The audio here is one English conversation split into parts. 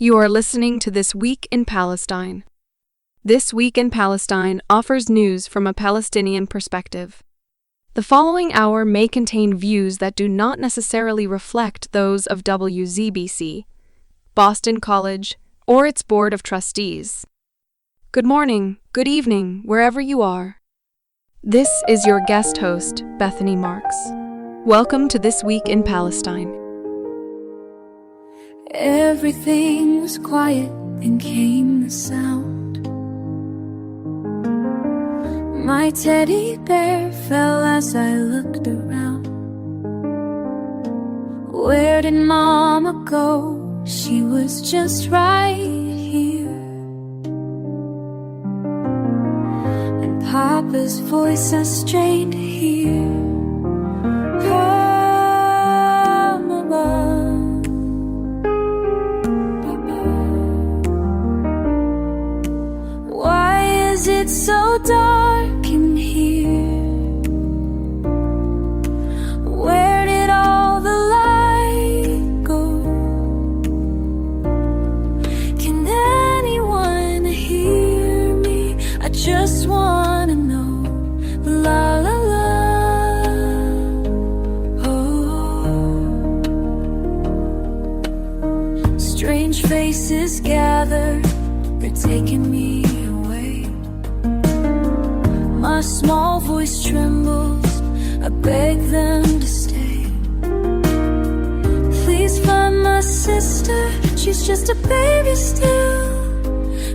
You are listening to This Week in Palestine. This Week in Palestine offers news from a Palestinian perspective. The following hour may contain views that do not necessarily reflect those of WZBC, Boston College, or its Board of Trustees. Good morning, good evening, wherever you are. This is your guest host, Bethany Marks. Welcome to This Week in Palestine. Everything was quiet, then came the sound. My teddy bear fell as I looked around. Where did Mama go? She was just right here. And Papa's voice I strained to hear. It's so dark in here. Where did all the light go? Can anyone hear me? I just wanna know. La la la. Oh. Strange faces gather, they're taking me. My small voice trembles, I beg them to stay. Please find my sister, she's just a baby still.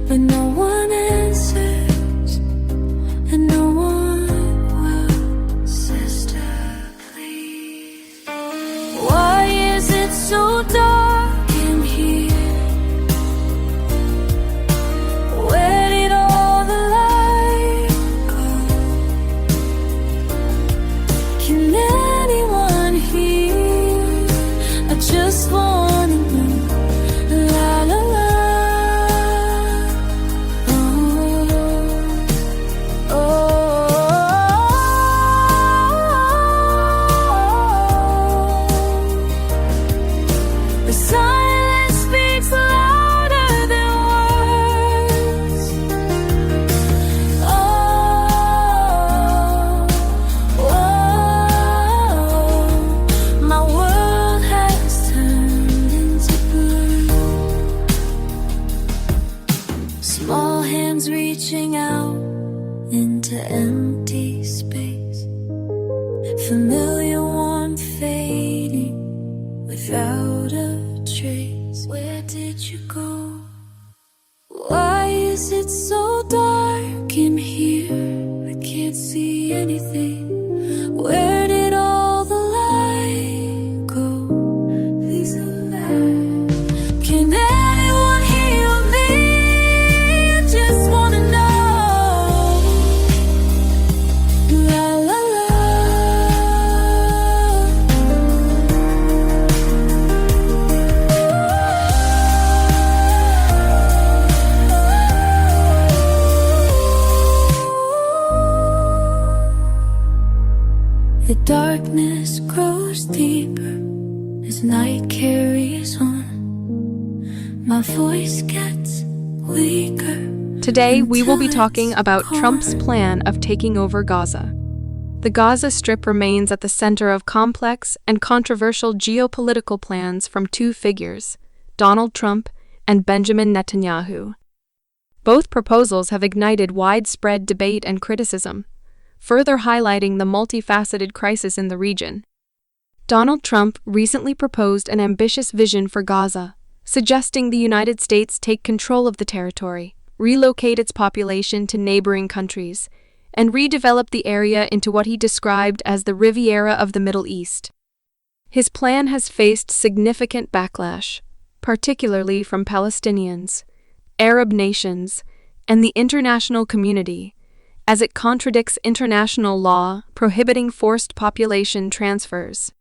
But no one answers, and no one will. Sister, please. Why is it so dark in here? Where did all the light go? Can anyone hear? I just wanna know. La la la. Oh, oh, oh. The silence speaks louder than words. Oh, oh, my world has turned into blue. Small hands reaching out into empty space. Familiar warmth fading without a trace. Where did you go? Why is it so dark in here? I can't see anything. Where did all the light go? Please come back. Can anyone hear me? I just wanna know. La la la. The darkness grows deeper as night carries on. My voice gets weaker. Today, we will be until talking it's about gone. Trump's plan of taking over Gaza. The Gaza Strip remains at the center of complex and controversial geopolitical plans from two figures, Donald Trump and Benjamin Netanyahu. Both proposals have ignited widespread debate and criticism, further highlighting the multifaceted crisis in the region. Donald Trump recently proposed an ambitious vision for Gaza, suggesting the United States take control of the territory, relocate its population to neighboring countries, and redevelop the area into what he described as the Riviera of the Middle East. His plan has faced significant backlash, particularly from Palestinians, Arab nations, and the international community, as it contradicts international law prohibiting forced population transfers.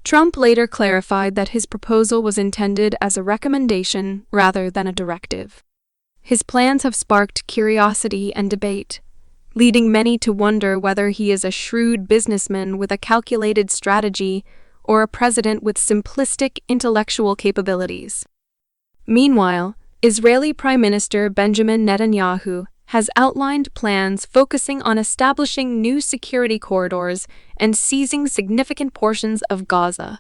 Trump later clarified that his proposal was intended as a recommendation rather than a directive. His plans have sparked curiosity and debate, leading many to wonder whether he is a shrewd businessman with a calculated strategy or a president with simplistic intellectual capabilities. Meanwhile, Israeli Prime Minister Benjamin Netanyahu has outlined plans focusing on establishing new security corridors and seizing significant portions of Gaza.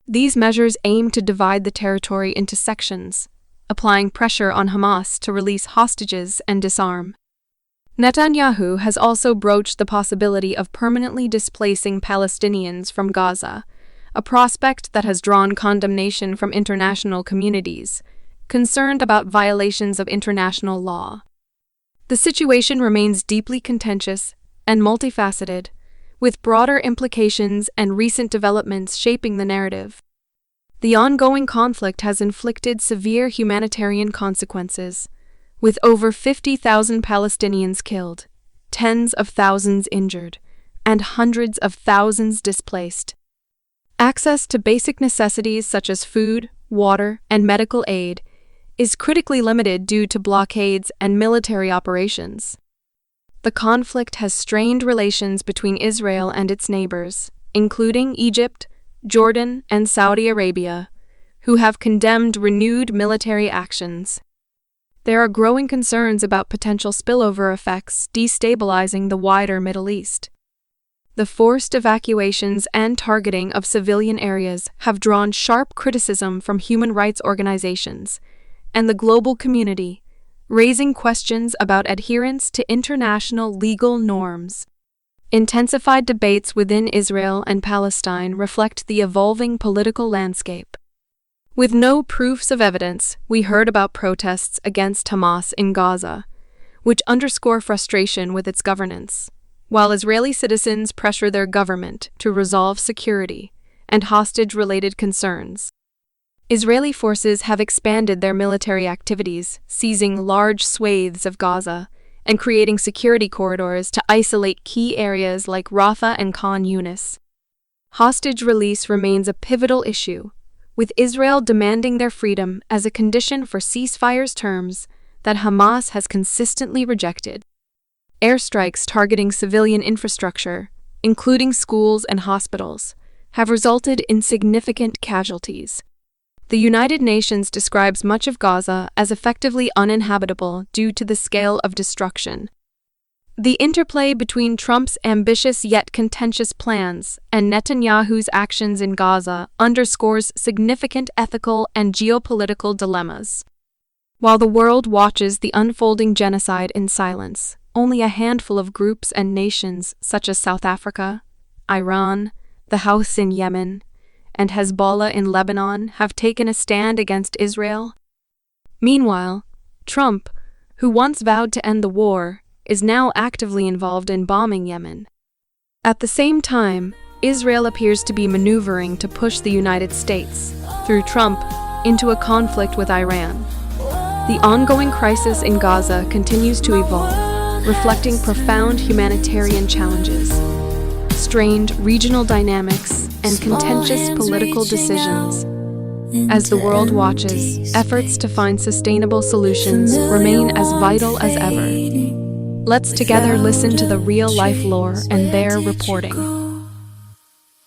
These measures aim to divide the territory into sections, applying pressure on Hamas to release hostages and disarm. Netanyahu has also broached the possibility of permanently displacing Palestinians from Gaza, a prospect that has drawn condemnation from international communities, concerned about violations of international law. The situation remains deeply contentious and multifaceted, with broader implications and recent developments shaping the narrative. The ongoing conflict has inflicted severe humanitarian consequences, with over 50,000 Palestinians killed, tens of thousands injured, and hundreds of thousands displaced. Access to basic necessities such as food, water, and medical aid is critically limited due to blockades and military operations. The conflict has strained relations between Israel and its neighbors, including Egypt, Jordan, and Saudi Arabia, who have condemned renewed military actions. There are growing concerns about potential spillover effects destabilizing the wider Middle East. The forced evacuations and targeting of civilian areas have drawn sharp criticism from human rights organizations and the global community, raising questions about adherence to international legal norms. Intensified debates within Israel and Palestine reflect the evolving political landscape. With no proofs of evidence, we heard about protests against Hamas in Gaza, which underscore frustration with its governance, while Israeli citizens pressure their government to resolve security and hostage-related concerns. Israeli forces have expanded their military activities, seizing large swathes of Gaza and creating security corridors to isolate key areas like Rafah and Khan Yunis. Hostage release remains a pivotal issue, with Israel demanding their freedom as a condition for ceasefire's terms that Hamas has consistently rejected. Airstrikes targeting civilian infrastructure, including schools and hospitals, have resulted in significant casualties. The United Nations describes much of Gaza as effectively uninhabitable due to the scale of destruction. The interplay between Trump's ambitious yet contentious plans and Netanyahu's actions in Gaza underscores significant ethical and geopolitical dilemmas. While the world watches the unfolding genocide in silence, only a handful of groups and nations such as South Africa, Iran, the Houthis in Yemen, and Hezbollah in Lebanon have taken a stand against Israel. Meanwhile, Trump, who once vowed to end the war, is now actively involved in bombing Yemen. At the same time, Israel appears to be maneuvering to push the United States, through Trump, into a conflict with Iran. The ongoing crisis in Gaza continues to evolve, reflecting profound humanitarian challenges, strained regional dynamics, and contentious political decisions. As the world watches, efforts to find sustainable solutions remain as vital as ever. Let's together listen to the real-life lore and their reporting.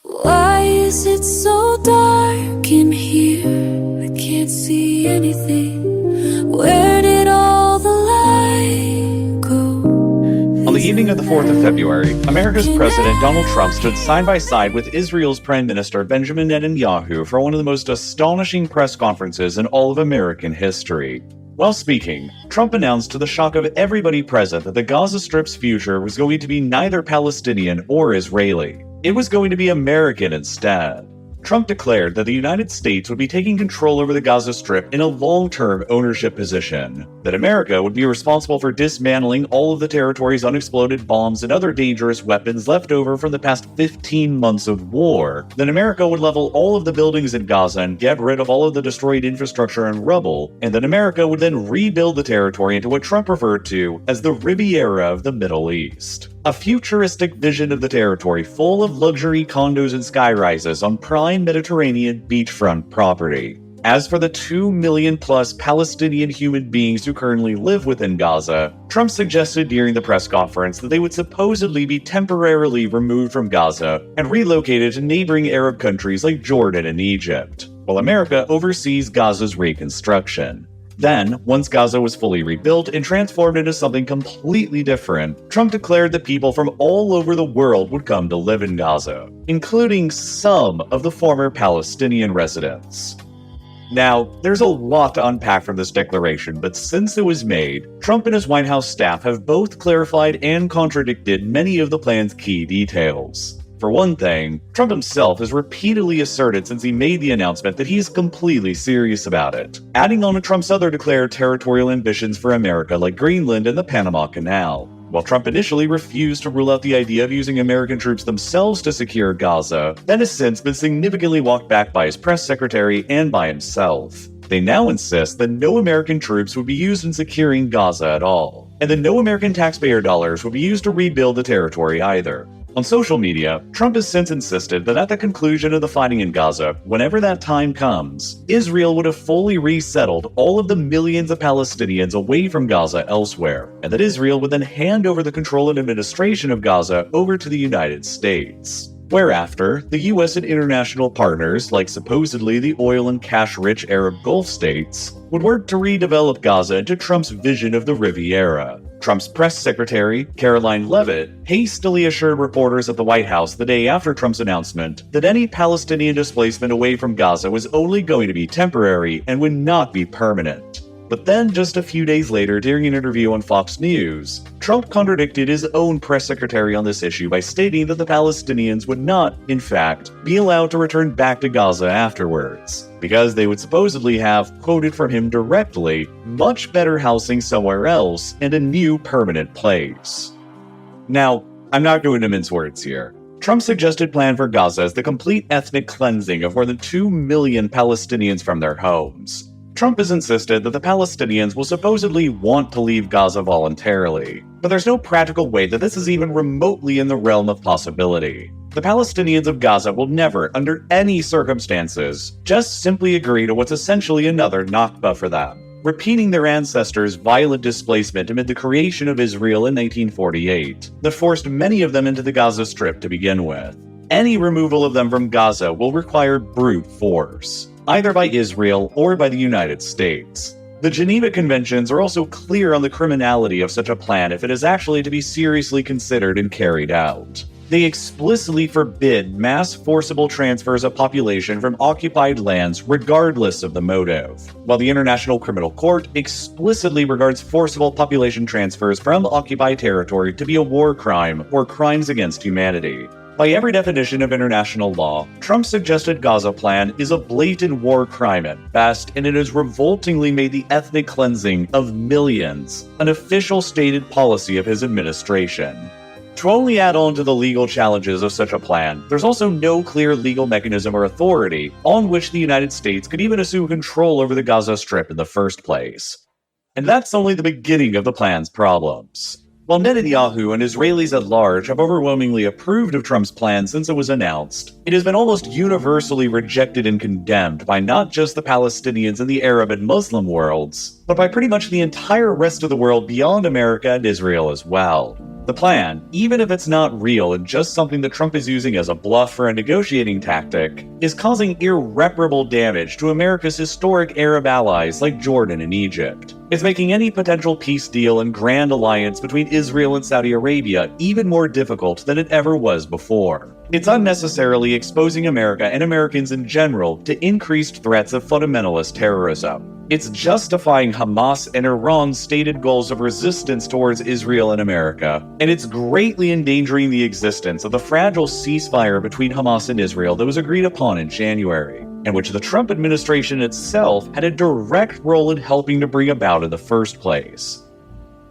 Why is it so dark in here? I can't see anything. Where did all the light go? On the evening of the 4th of February, America's President Donald Trump stood side by side with Israel's Prime Minister Benjamin Netanyahu for one of the most astonishing press conferences in all of American history. While speaking, Trump announced to the shock of everybody present that the Gaza Strip's future was going to be neither Palestinian or Israeli. It was going to be American instead. Trump declared that the United States would be taking control over the Gaza Strip in a long-term ownership position, that America would be responsible for dismantling all of the territory's unexploded bombs and other dangerous weapons left over from the past 15 months of war, that America would level all of the buildings in Gaza and get rid of all of the destroyed infrastructure and rubble, and that America would then rebuild the territory into what Trump referred to as the Riviera of the Middle East. A futuristic vision of the territory full of luxury condos and skyrises on prime Mediterranean beachfront property. As for the 2 million plus Palestinian human beings who currently live within Gaza, Trump suggested during the press conference that they would supposedly be temporarily removed from Gaza and relocated to neighboring Arab countries like Jordan and Egypt. while America oversees Gaza's reconstruction. Then, once Gaza was fully rebuilt and transformed into something completely different, Trump declared that people from all over the world would come to live in Gaza, including some of the former Palestinian residents. Now, there's a lot to unpack from this declaration, but since it was made, Trump and his White House staff have both clarified and contradicted many of the plan's key details. For one thing, Trump himself has repeatedly asserted since he made the announcement that he's completely serious about it, adding on to Trump's other declared territorial ambitions for America like Greenland and the Panama Canal. While Trump initially refused to rule out the idea of using American troops themselves to secure Gaza, that has since been significantly walked back by his press secretary and by himself. They now insist that no American troops would be used in securing Gaza at all, and that no American taxpayer dollars would be used to rebuild the territory either. On social media, Trump has since insisted that at the conclusion of the fighting in Gaza, whenever that time comes, Israel would have fully resettled all of the millions of Palestinians away from Gaza elsewhere, and that Israel would then hand over the control and administration of Gaza over to the United States. Whereafter, the US and international partners, like supposedly the oil and cash-rich Arab Gulf states, would work to redevelop Gaza into Trump's vision of the Riviera. Trump's press secretary, Caroline Leavitt, hastily assured reporters at the White House the day after Trump's announcement that any Palestinian displacement away from Gaza was only going to be temporary and would not be permanent. But then, just a few days later, during an interview on Fox News, Trump contradicted his own press secretary on this issue by stating that the Palestinians would not, in fact, be allowed to return back to Gaza afterwards, because they would supposedly have, quoted from him directly, much better housing somewhere else and a new permanent place. Now, I'm not going to mince words here. Trump's suggested plan for Gaza is the complete ethnic cleansing of more than 2 million Palestinians from their homes. Trump has insisted that the Palestinians will supposedly want to leave Gaza voluntarily, but there's no practical way that this is even remotely in the realm of possibility. The Palestinians of Gaza will never, under any circumstances, just simply agree to what's essentially another Nakba for them, repeating their ancestors' violent displacement amid the creation of Israel in 1948 that forced many of them into the Gaza Strip to begin with. Any removal of them from Gaza will require brute force, either by Israel or by the United States. The Geneva Conventions are also clear on the criminality of such a plan if it is actually to be seriously considered and carried out. They explicitly forbid mass forcible transfers of population from occupied lands regardless of the motive, while the International Criminal Court explicitly regards forcible population transfers from occupied territory to be a war crime or crimes against humanity. By every definition of international law, Trump's suggested Gaza plan is a blatant war crime at best, and it has revoltingly made the ethnic cleansing of millions an official stated policy of his administration. To only add on to the legal challenges of such a plan, there's also no clear legal mechanism or authority on which the United States could even assume control over the Gaza Strip in the first place. And that's only the beginning of the plan's problems. While Netanyahu and Israelis at large have overwhelmingly approved of Trump's plan since it was announced, it has been almost universally rejected and condemned by not just the Palestinians in the Arab and Muslim worlds, but by pretty much the entire rest of the world beyond America and Israel as well. The plan, even if it's not real and just something that Trump is using as a bluff or a negotiating tactic, is causing irreparable damage to America's historic Arab allies like Jordan and Egypt. It's making any potential peace deal and grand alliance between Israel and Saudi Arabia even more difficult than it ever was before. It's unnecessarily exposing America and Americans in general to increased threats of fundamentalist terrorism. It's justifying Hamas and Iran's stated goals of resistance towards Israel and America, and it's greatly endangering the existence of the fragile ceasefire between Hamas and Israel that was agreed upon in January, and which the Trump administration itself had a direct role in helping to bring about in the first place.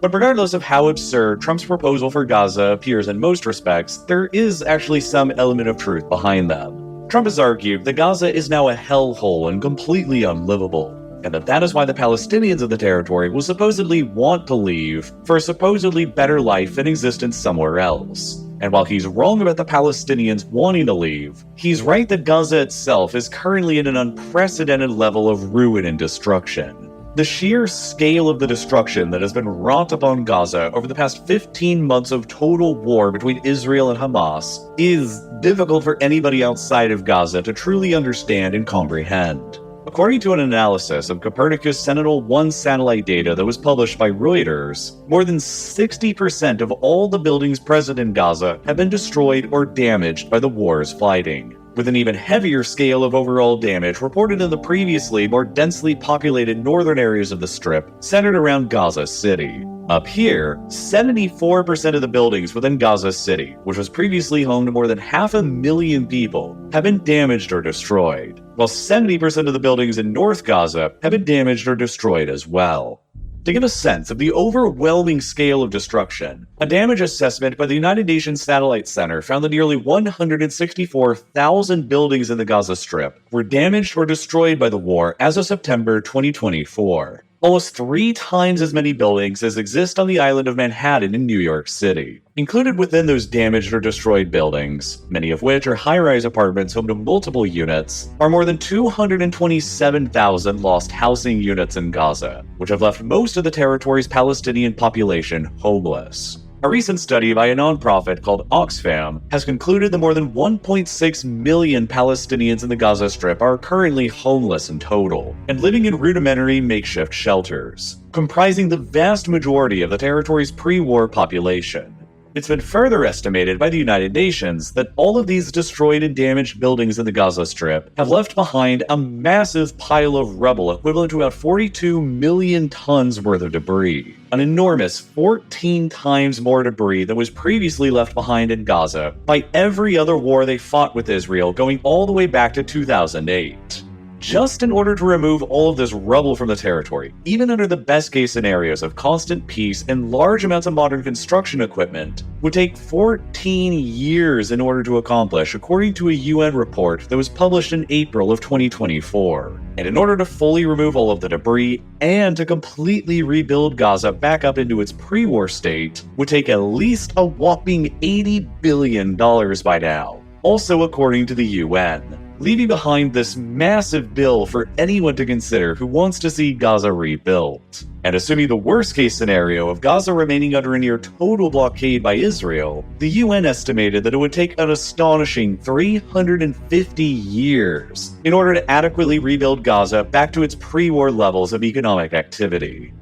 But regardless of how absurd Trump's proposal for Gaza appears in most respects, there is actually some element of truth behind them. Trump has argued that Gaza is now a hellhole and completely unlivable, and that is why the Palestinians of the territory will supposedly want to leave for a supposedly better life and existence somewhere else. And while he's wrong about the Palestinians wanting to leave, he's right that Gaza itself is currently at an unprecedented level of ruin and destruction. The sheer scale of the destruction that has been wrought upon Gaza over the past 15 months of total war between Israel and Hamas is difficult for anybody outside of Gaza to truly understand and comprehend. According to an analysis of Copernicus Sentinel-1 satellite data that was published by Reuters, more than 60% of all the buildings present in Gaza have been destroyed or damaged by the war's fighting, with an even heavier scale of overall damage reported in the previously more densely populated northern areas of the Strip centered around Gaza City. Up here, 74% of the buildings within Gaza City, which was previously home to more than 500,000 people, have been damaged or destroyed, while 70% of the buildings in North Gaza have been damaged or destroyed as well. To give a sense of the overwhelming scale of destruction, a damage assessment by the United Nations Satellite Center found that nearly 164,000 buildings in the Gaza Strip were damaged or destroyed by the war as of September 2024. Almost 3 times as many buildings as exist on the island of Manhattan in New York City. Included within those damaged or destroyed buildings, many of which are high-rise apartments home to multiple units, are more than 227,000 lost housing units in Gaza, which have left most of the territory's Palestinian population homeless. A recent study by a nonprofit called Oxfam has concluded that more than 1.6 million Palestinians in the Gaza Strip are currently homeless in total, and living in rudimentary makeshift shelters, comprising the vast majority of the territory's pre-war population. It's been further estimated by the United Nations that all of these destroyed and damaged buildings in the Gaza Strip have left behind a massive pile of rubble equivalent to about 42 million tons worth of debris, an enormous 14 times more debris than was previously left behind in Gaza by every other war they fought with Israel going all the way back to 2008. Just in order to remove all of this rubble from the territory, even under the best-case scenarios of constant peace and large amounts of modern construction equipment, would take 14 years in order to accomplish, according to a UN report that was published in April of 2024. And in order to fully remove all of the debris and to completely rebuild Gaza back up into its pre-war state, would take at least a whopping $80 billion by now, also according to the UN. Leaving behind this massive bill for anyone to consider who wants to see Gaza rebuilt. And assuming the worst-case scenario of Gaza remaining under a near total blockade by Israel, the UN estimated that it would take an astonishing 350 years in order to adequately rebuild Gaza back to its pre-war levels of economic activity.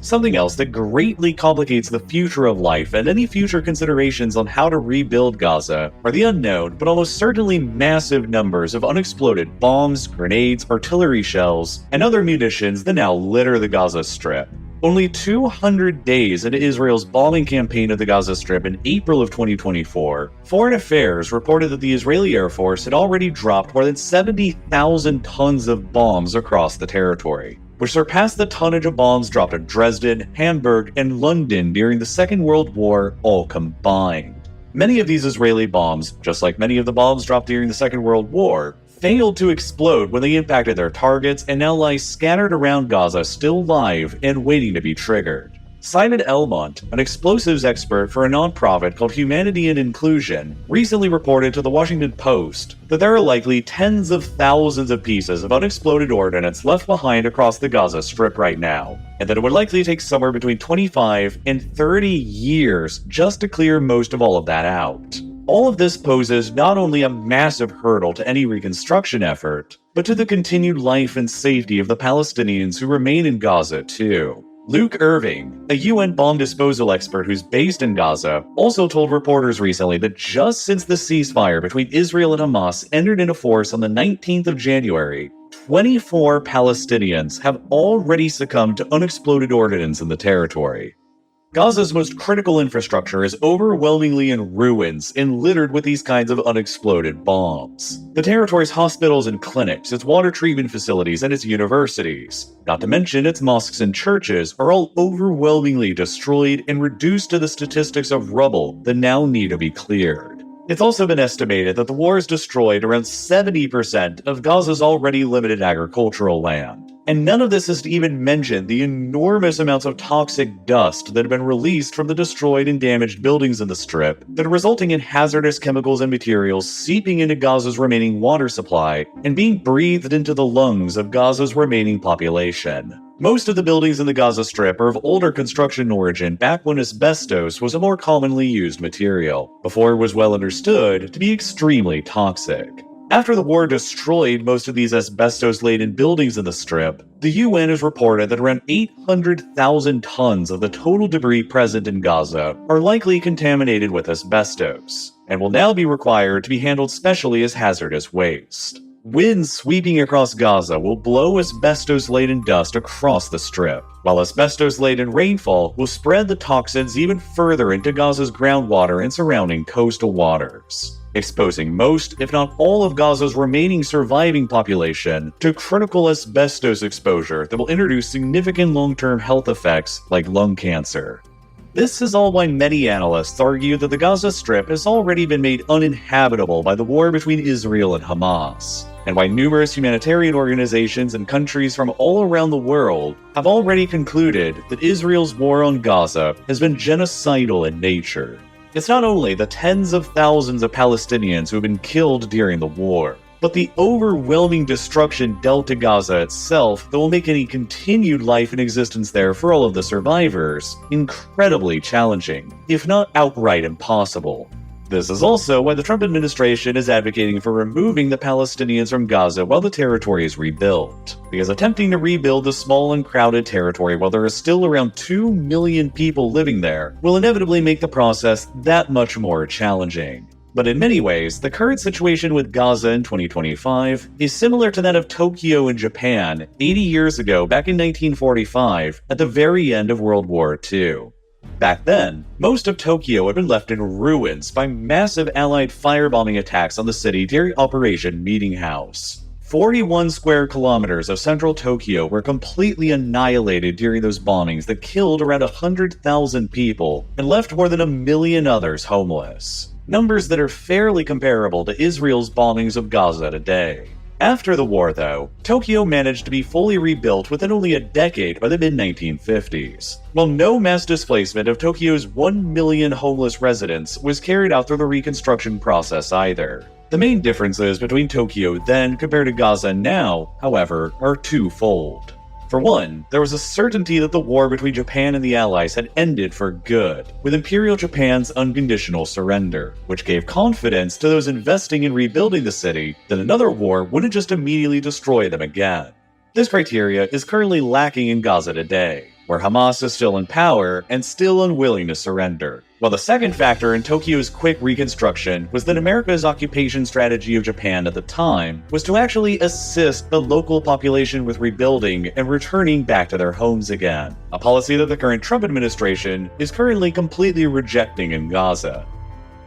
Something else that greatly complicates the future of life and any future considerations on how to rebuild Gaza are the unknown but almost certainly massive numbers of unexploded bombs, grenades, artillery shells, and other munitions that now litter the Gaza Strip. Only 200 days into Israel's bombing campaign of the Gaza Strip in April of 2024, Foreign Affairs reported that the Israeli Air Force had already dropped more than 70,000 tons of bombs across the territory, which surpassed the tonnage of bombs dropped at Dresden, Hamburg, and London during the Second World War all combined. Many of these Israeli bombs, just like many of the bombs dropped during the Second World War, failed to explode when they impacted their targets and now lie scattered around Gaza still live and waiting to be triggered. Simon Elmont, an explosives expert for a nonprofit called Humanity and Inclusion, recently reported to the Washington Post that there are likely tens of thousands of pieces of unexploded ordnance left behind across the Gaza Strip right now, and that it would likely take somewhere between 25 and 30 years just to clear most of all of that out. All of this poses not only a massive hurdle to any reconstruction effort, but to the continued life and safety of the Palestinians who remain in Gaza too. Luke Irving, a UN bomb disposal expert who's based in Gaza, also told reporters recently that just since the ceasefire between Israel and Hamas entered into force on the 19th of January, 24 Palestinians have already succumbed to unexploded ordnance in the territory. Gaza's most critical infrastructure is overwhelmingly in ruins and littered with these kinds of unexploded bombs. The territory's hospitals and clinics, its water treatment facilities, and its universities, not to mention its mosques and churches, are all overwhelmingly destroyed and reduced to the statistics of rubble that now need to be cleared. It's also been estimated that the war has destroyed around 70% of Gaza's already limited agricultural land. And none of this is to even mention the enormous amounts of toxic dust that have been released from the destroyed and damaged buildings in the Strip that are resulting in hazardous chemicals and materials seeping into Gaza's remaining water supply and being breathed into the lungs of Gaza's remaining population. Most of the buildings in the Gaza Strip are of older construction origin back when asbestos was a more commonly used material, before it was well understood to be extremely toxic. After the war destroyed most of these asbestos-laden buildings in the Strip, the UN has reported that around 800,000 tons of the total debris present in Gaza are likely contaminated with asbestos, and will now be required to be handled specially as hazardous waste. Winds sweeping across Gaza will blow asbestos-laden dust across the Strip, while asbestos-laden rainfall will spread the toxins even further into Gaza's groundwater and surrounding coastal waters, exposing most, if not all, of Gaza's remaining surviving population to critical asbestos exposure that will introduce significant long-term health effects like lung cancer. This is all why many analysts argue that the Gaza Strip has already been made uninhabitable by the war between Israel and Hamas, and why numerous humanitarian organizations and countries from all around the world have already concluded that Israel's war on Gaza has been genocidal in nature. It's not only the tens of thousands of Palestinians who have been killed during the war, but the overwhelming destruction dealt to Gaza itself that will make any continued life and existence there for all of the survivors incredibly challenging, if not outright impossible. This is also why the Trump administration is advocating for removing the Palestinians from Gaza while the territory is rebuilt, because attempting to rebuild the small and crowded territory while there are still around 2 million people living there will inevitably make the process that much more challenging. But in many ways, the current situation with Gaza in 2025 is similar to that of Tokyo in Japan 80 years ago back in 1945 at the very end of World War II. Back then, most of Tokyo had been left in ruins by massive Allied firebombing attacks on the city during Operation Meeting House. 41 square kilometers of central Tokyo were completely annihilated during those bombings that killed around 100,000 people and left more than 1 million others homeless. Numbers that are fairly comparable to Israel's bombings of Gaza today. After the war, though, Tokyo managed to be fully rebuilt within only a decade by the mid-1950s, while no mass displacement of Tokyo's 1 million homeless residents was carried out through the reconstruction process either. The main differences between Tokyo then compared to Gaza now, however, are twofold. For one, there was a certainty that the war between Japan and the Allies had ended for good, with Imperial Japan's unconditional surrender, which gave confidence to those investing in rebuilding the city that another war wouldn't just immediately destroy them again. This criteria is currently lacking in Gaza today, where Hamas is still in power and still unwilling to surrender. While the second factor in Tokyo's quick reconstruction was that America's occupation strategy of Japan at the time was to actually assist the local population with rebuilding and returning back to their homes again, a policy that the current Trump administration is currently completely rejecting in Gaza.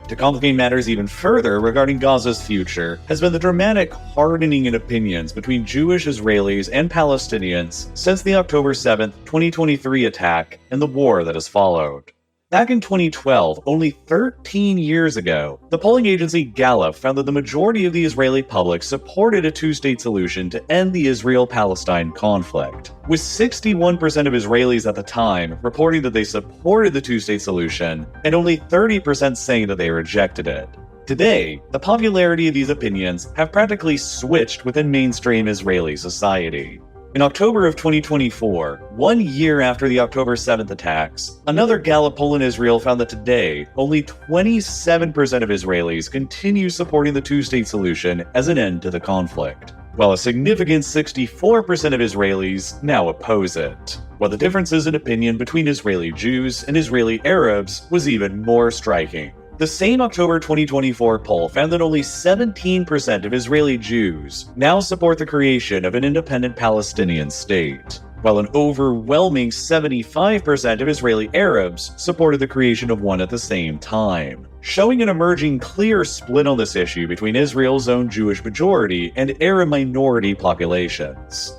To complicate matters even further regarding Gaza's future has been the dramatic hardening in opinions between Jewish Israelis and Palestinians since the October 7, 2023 attack and the war that has followed. Back in 2012, only 13 years ago, the polling agency Gallup found that the majority of the Israeli public supported a two-state solution to end the Israel-Palestine conflict, with 61% of Israelis at the time reporting that they supported the two-state solution, and only 30% saying that they rejected it. Today, the popularity of these opinions have practically switched within mainstream Israeli society. In October of 2024, 1 year after the October 7th attacks, another Gallup poll in Israel found that today, only 27% of Israelis continue supporting the two-state solution as an end to the conflict, while a significant 64% of Israelis now oppose it. While the differences in opinion between Israeli Jews and Israeli Arabs was even more striking. The same October 2024 poll found that only 17% of Israeli Jews now support the creation of an independent Palestinian state, while an overwhelming 75% of Israeli Arabs supported the creation of one at the same time, showing an emerging clear split on this issue between Israel's own Jewish majority and Arab minority populations.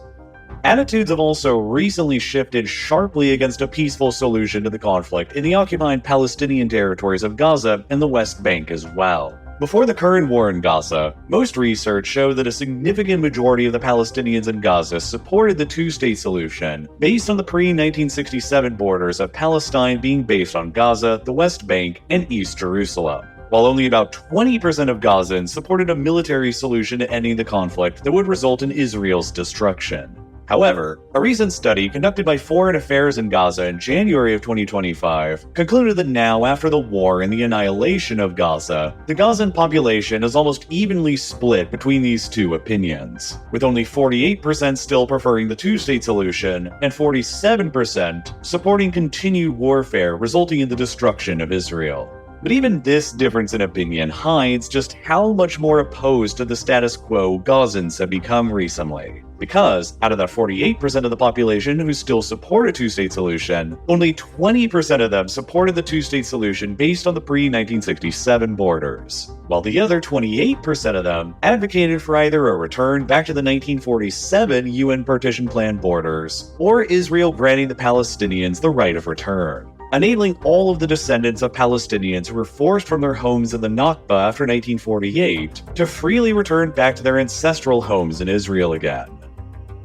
Attitudes have also recently shifted sharply against a peaceful solution to the conflict in the occupied Palestinian territories of Gaza and the West Bank as well. Before the current war in Gaza, most research showed that a significant majority of the Palestinians in Gaza supported the two-state solution, based on the pre-1967 borders of Palestine being based on Gaza, the West Bank, and East Jerusalem, while only about 20% of Gazans supported a military solution to ending the conflict that would result in Israel's destruction. However, a recent study conducted by Foreign Affairs in Gaza in January of 2025 concluded that now, after the war and the annihilation of Gaza, the Gazan population is almost evenly split between these two opinions, with only 48% still preferring the two-state solution and 47% supporting continued warfare resulting in the destruction of Israel. But even this difference in opinion hides just how much more opposed to the status quo Gazans have become recently. Because, out of that 48% of the population who still support a two-state solution, only 20% of them supported the two-state solution based on the pre-1967 borders, while the other 28% of them advocated for either a return back to the 1947 UN partition plan borders, or Israel granting the Palestinians the right of return, enabling all of the descendants of Palestinians who were forced from their homes in the Nakba after 1948 to freely return back to their ancestral homes in Israel again.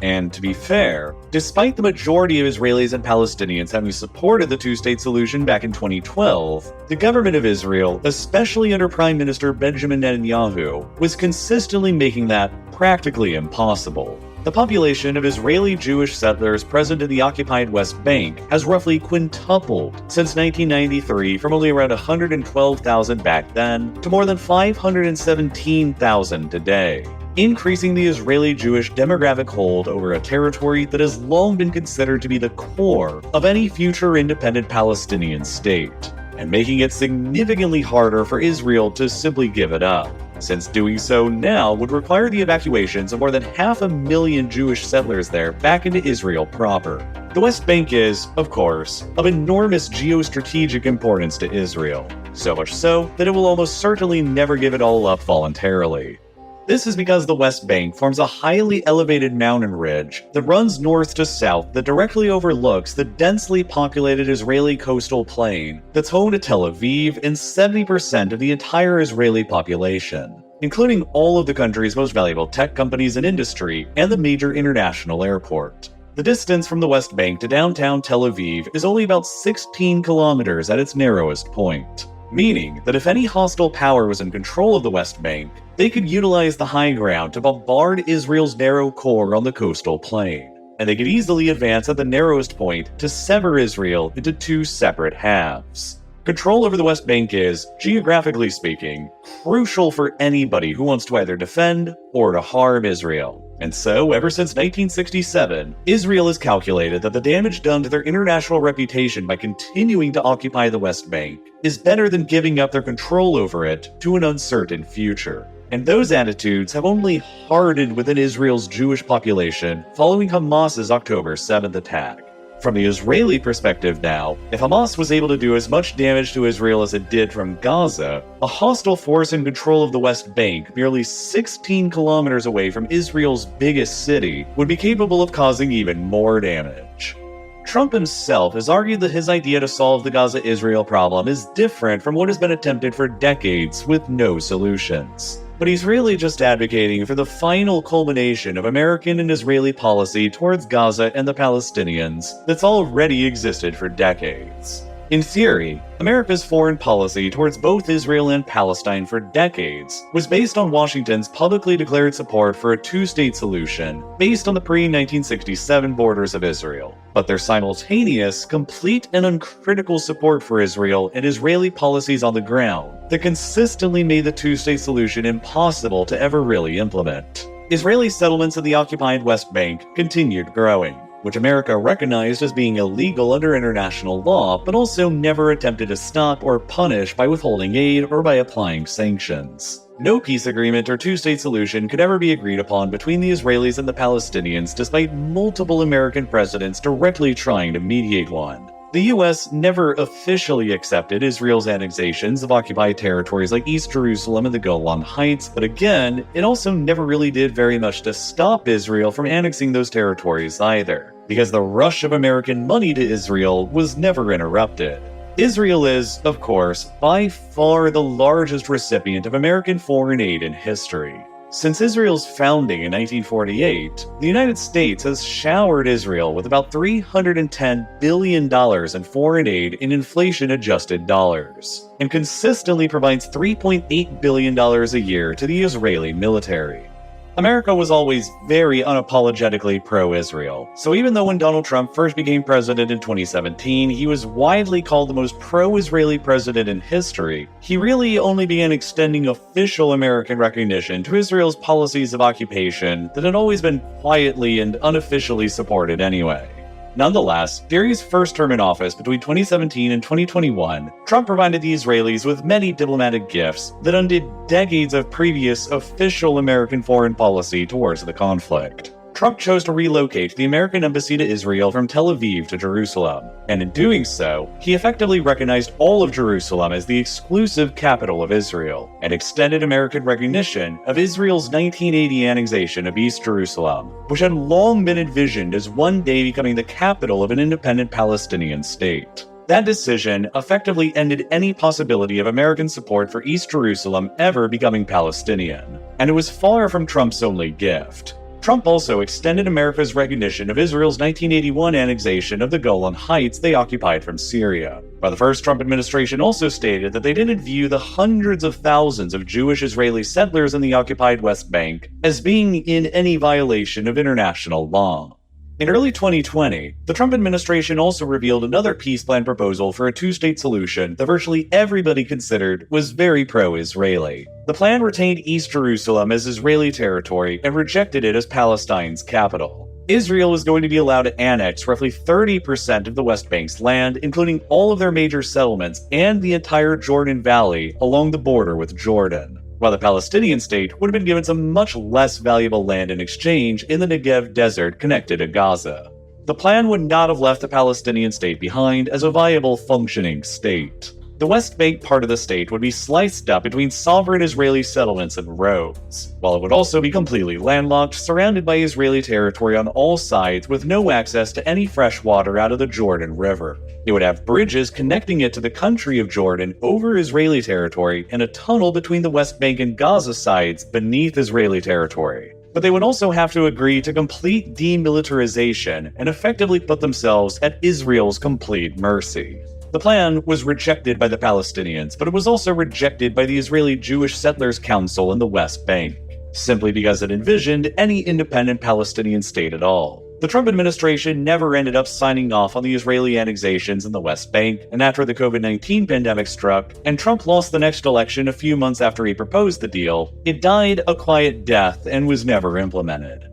And to be fair, despite the majority of Israelis and Palestinians having supported the two-state solution back in 2012, the government of Israel, especially under Prime Minister Benjamin Netanyahu, was consistently making that practically impossible. The population of Israeli Jewish settlers present in the occupied West Bank has roughly quintupled since 1993, from only around 112,000 back then to more than 517,000 today, increasing the Israeli Jewish demographic hold over a territory that has long been considered to be the core of any future independent Palestinian state, and making it significantly harder for Israel to simply give it up, since doing so now would require the evacuations of more than 500,000 Jewish settlers there back into Israel proper. The West Bank is, of course, of enormous geostrategic importance to Israel, so much so that it will almost certainly never give it all up voluntarily. This is because the West Bank forms a highly elevated mountain ridge that runs north to south that directly overlooks the densely populated Israeli coastal plain that's home to Tel Aviv and 70% of the entire Israeli population, including all of the country's most valuable tech companies and industry and the major international airport. The distance from the West Bank to downtown Tel Aviv is only about 16 kilometers at its narrowest point, meaning that if any hostile power was in control of the West Bank, they could utilize the high ground to bombard Israel's narrow core on the coastal plain, and they could easily advance at the narrowest point to sever Israel into two separate halves. Control over the West Bank is, geographically speaking, crucial for anybody who wants to either defend or to harm Israel. And so, ever since 1967, Israel has calculated that the damage done to their international reputation by continuing to occupy the West Bank is better than giving up their control over it to an uncertain future. And those attitudes have only hardened within Israel's Jewish population following Hamas's October 7th attack. From the Israeli perspective now, if Hamas was able to do as much damage to Israel as it did from Gaza, a hostile force in control of the West Bank, merely 16 kilometers away from Israel's biggest city, would be capable of causing even more damage. Trump himself has argued that his idea to solve the Gaza-Israel problem is different from what has been attempted for decades with no solutions. But he's really just advocating for the final culmination of American and Israeli policy towards Gaza and the Palestinians that's already existed for decades. In theory, America's foreign policy towards both Israel and Palestine for decades was based on Washington's publicly declared support for a two-state solution based on the pre-1967 borders of Israel, but their simultaneous, complete and uncritical support for Israel and Israeli policies on the ground that consistently made the two-state solution impossible to ever really implement. Israeli settlements in the occupied West Bank continued growing, which America recognized as being illegal under international law, but also never attempted to stop or punish by withholding aid or by applying sanctions. No peace agreement or two-state solution could ever be agreed upon between the Israelis and the Palestinians, despite multiple American presidents directly trying to mediate one. The US never officially accepted Israel's annexations of occupied territories like East Jerusalem and the Golan Heights, but again, it also never really did very much to stop Israel from annexing those territories either, because the rush of American money to Israel was never interrupted. Israel is, of course, by far the largest recipient of American foreign aid in history. Since Israel's founding in 1948, the United States has showered Israel with about $310 billion in foreign aid in inflation-adjusted dollars, and consistently provides $3.8 billion a year to the Israeli military. America was always very unapologetically pro-Israel, so even though when Donald Trump first became president in 2017, he was widely called the most pro-Israeli president in history, he really only began extending official American recognition to Israel's policies of occupation that had always been quietly and unofficially supported anyway. Nonetheless, during his first term in office between 2017 and 2021, Trump provided the Israelis with many diplomatic gifts that undid decades of previous official American foreign policy towards the conflict. Trump chose to relocate the American embassy to Israel from Tel Aviv to Jerusalem, and in doing so, he effectively recognized all of Jerusalem as the exclusive capital of Israel, and extended American recognition of Israel's 1980 annexation of East Jerusalem, which had long been envisioned as one day becoming the capital of an independent Palestinian state. That decision effectively ended any possibility of American support for East Jerusalem ever becoming Palestinian, and it was far from Trump's only gift. Trump also extended America's recognition of Israel's 1981 annexation of the Golan Heights they occupied from Syria, while the first Trump administration also stated that they didn't view the hundreds of thousands of Jewish Israeli settlers in the occupied West Bank as being in any violation of international law. In early 2020, the Trump administration also revealed another peace plan proposal for a two-state solution that virtually everybody considered was very pro-Israeli. The plan retained East Jerusalem as Israeli territory and rejected it as Palestine's capital. Israel was going to be allowed to annex roughly 30% of the West Bank's land, including all of their major settlements and the entire Jordan Valley along the border with Jordan, while the Palestinian state would have been given some much less valuable land in exchange in the Negev desert connected to Gaza. The plan would not have left the Palestinian state behind as a viable, functioning state. The West Bank part of the state would be sliced up between sovereign Israeli settlements and roads, while it would also be completely landlocked, surrounded by Israeli territory on all sides with no access to any fresh water out of the Jordan River. It would have bridges connecting it to the country of Jordan over Israeli territory and a tunnel between the West Bank and Gaza sides beneath Israeli territory. But they would also have to agree to complete demilitarization and effectively put themselves at Israel's complete mercy. The plan was rejected by the Palestinians, but it was also rejected by the Israeli Jewish Settlers Council in the West Bank, simply because it envisioned any independent Palestinian state at all. The Trump administration never ended up signing off on the Israeli annexations in the West Bank, and after the COVID-19 pandemic struck, and Trump lost the next election a few months after he proposed the deal, it died a quiet death and was never implemented.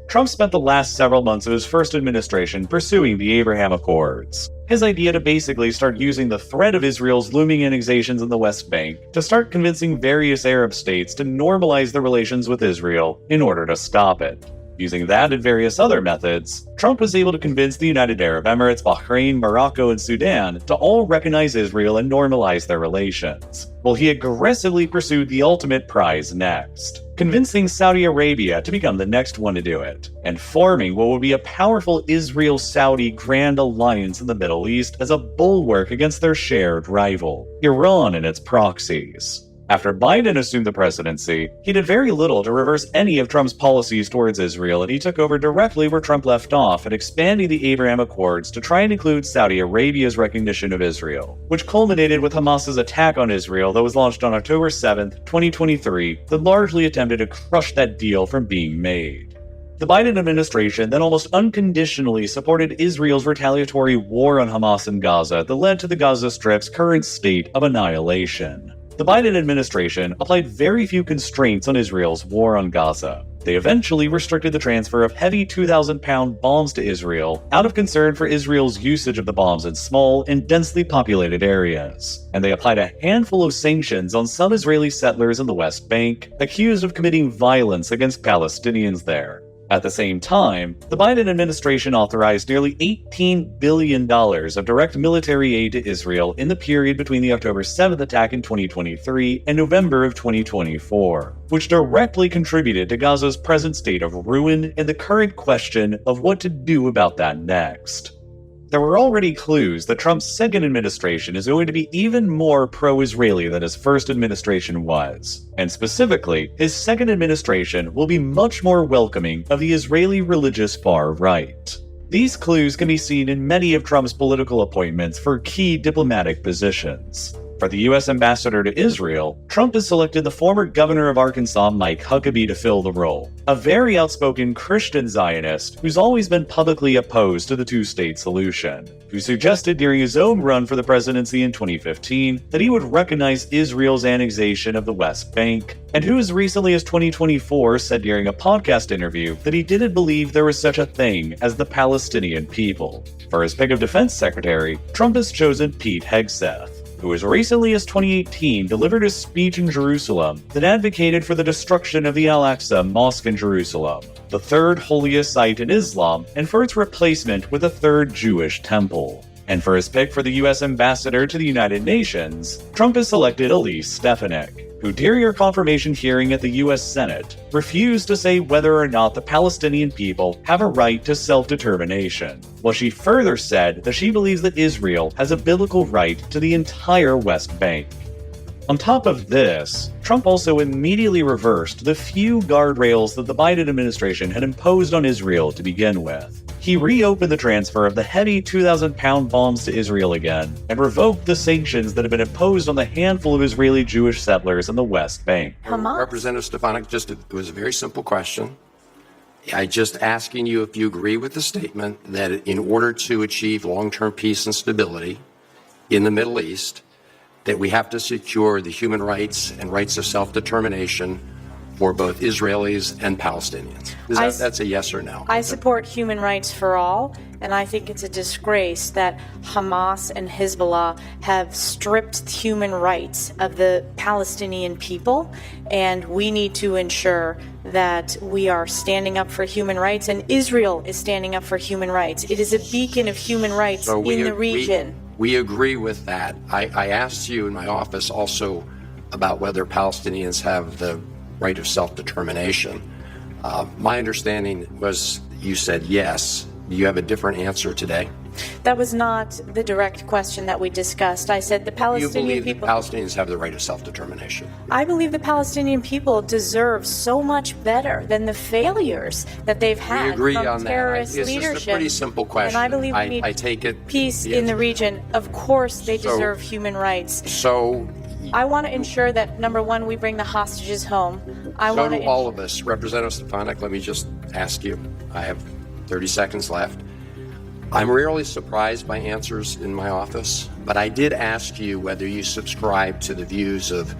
Trump spent the last several months of his first administration pursuing the Abraham Accords. His idea to basically start using the threat of Israel's looming annexations in the West Bank to start convincing various Arab states to normalize their relations with Israel in order to stop it. Using that and various other methods, Trump was able to convince the United Arab Emirates, Bahrain, Morocco, and Sudan to all recognize Israel and normalize their relations, while he aggressively pursued the ultimate prize next, convincing Saudi Arabia to become the next one to do it, and forming what would be a powerful Israel-Saudi grand alliance in the Middle East as a bulwark against their shared rival, Iran and its proxies. After Biden assumed the presidency, he did very little to reverse any of Trump's policies towards Israel, and he took over directly where Trump left off at expanding the Abraham Accords to try and include Saudi Arabia's recognition of Israel, which culminated with Hamas's attack on Israel that was launched on October 7, 2023, that largely attempted to crush that deal from being made. The Biden administration then almost unconditionally supported Israel's retaliatory war on Hamas in Gaza that led to the Gaza Strip's current state of annihilation. The Biden administration applied very few constraints on Israel's war on Gaza. They eventually restricted the transfer of heavy 2,000-pound bombs to Israel out of concern for Israel's usage of the bombs in small and densely populated areas. And they applied a handful of sanctions on some Israeli settlers in the West Bank, accused of committing violence against Palestinians there. At the same time, the Biden administration authorized nearly $18 billion of direct military aid to Israel in the period between the October 7th attack in 2023 and November of 2024, which directly contributed to Gaza's present state of ruin and the current question of what to do about that next. There were already clues that Trump's second administration is going to be even more pro-Israeli than his first administration was. And specifically, his second administration will be much more welcoming of the Israeli religious far right. These clues can be seen in many of Trump's political appointments for key diplomatic positions. For the U.S. ambassador to Israel, Trump has selected the former governor of Arkansas, Mike Huckabee, to fill the role. A very outspoken Christian Zionist who's always been publicly opposed to the two-state solution, who suggested during his own run for the presidency in 2015 that he would recognize Israel's annexation of the West Bank, and who as recently as 2024 said during a podcast interview that he didn't believe there was such a thing as the Palestinian people. For his pick of defense secretary, Trump has chosen Pete Hegseth, who as recently as 2018 delivered a speech in Jerusalem that advocated for the destruction of the Al-Aqsa Mosque in Jerusalem, the third holiest site in Islam, and for its replacement with a third Jewish temple. And for his pick for the U.S. ambassador to the United Nations, Trump has selected Elise Stefanik, who during her confirmation hearing at the U.S. Senate refused to say whether or not the Palestinian people have a right to self-determination, while she further said that she believes that Israel has a biblical right to the entire West Bank. On top of this, Trump also immediately reversed the few guardrails that the Biden administration had imposed on Israel to begin with. He reopened the transfer of the heavy 2,000-pound bombs to Israel again, and revoked the sanctions that had been imposed on the handful of Israeli Jewish settlers in the West Bank. Representative Stefanik, it was a very simple question. I just asking you if you agree with the statement that in order to achieve long-term peace and stability in the Middle East, that we have to secure the human rights and rights of self-determination for both Israelis and Palestinians. That's a yes or no? I support human rights for all, and I think it's a disgrace that Hamas and Hezbollah have stripped human rights of the Palestinian people, and we need to ensure that we are standing up for human rights, and Israel is standing up for human rights. It is a beacon of human rights in the region. We agree with that. I asked you in my office also about whether Palestinians have the right of self-determination. My understanding was you said yes. Do you have a different answer today? That was not the direct question that we discussed. I said the Palestinian people... You believe the Palestinians have the right of self-determination? I believe the Palestinian people deserve so much better than the failures that they've had from terrorist leadership. It's a pretty simple question. And I believe we need peace in the region. Of course they deserve human rights. So... I want to ensure that, number one, we bring the hostages home. So do all of us. Representative Stefanik, let me just ask you. I have 30 seconds left. I'm rarely surprised by answers in my office, but I did ask you whether you subscribe to the views of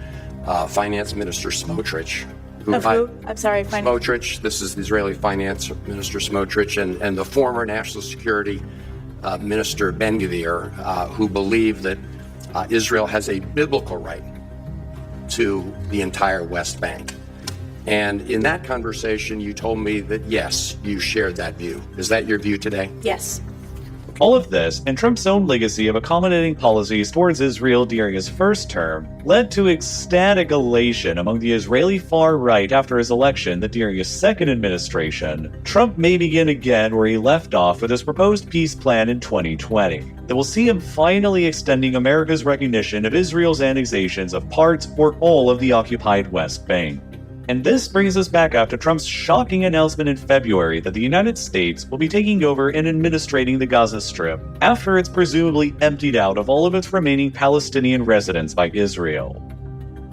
Finance Minister Smotrich. Of who? I'm sorry, Smotrich. This is the Israeli Finance Minister Smotrich and the former National Security Minister Ben-Gvir, who believe that Israel has a biblical right to the entire West Bank. And in that conversation, you told me that, yes, you shared that view. Is that your view today? Yes. All of this, and Trump's own legacy of accommodating policies towards Israel during his first term, led to ecstatic elation among the Israeli far right after his election that during his second administration, Trump may begin again where he left off with his proposed peace plan in 2020 that will see him finally extending America's recognition of Israel's annexations of parts or all of the occupied West Bank. And this brings us back after Trump's shocking announcement in February that the United States will be taking over and administrating the Gaza Strip after it's presumably emptied out of all of its remaining Palestinian residents by Israel.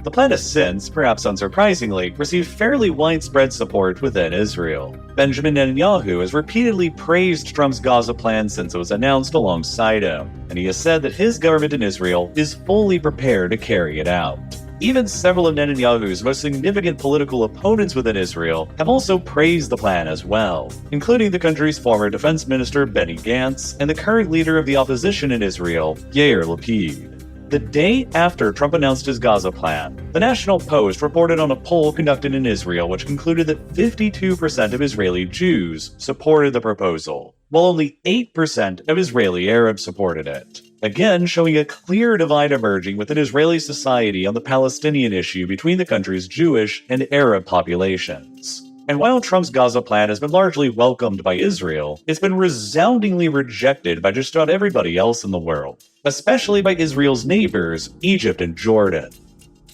The plan has since, perhaps unsurprisingly, received fairly widespread support within Israel. Benjamin Netanyahu has repeatedly praised Trump's Gaza plan since it was announced alongside him, and he has said that his government in Israel is fully prepared to carry it out. Even several of Netanyahu's most significant political opponents within Israel have also praised the plan as well, including the country's former defense minister Benny Gantz and the current leader of the opposition in Israel, Yair Lapid. The day after Trump announced his Gaza plan, the National Post reported on a poll conducted in Israel which concluded that 52% of Israeli Jews supported the proposal, while only 8% of Israeli Arabs supported it. Again, showing a clear divide emerging within Israeli society on the Palestinian issue between the country's Jewish and Arab populations. And while Trump's Gaza plan has been largely welcomed by Israel, it's been resoundingly rejected by just about everybody else in the world, especially by Israel's neighbors, Egypt and Jordan.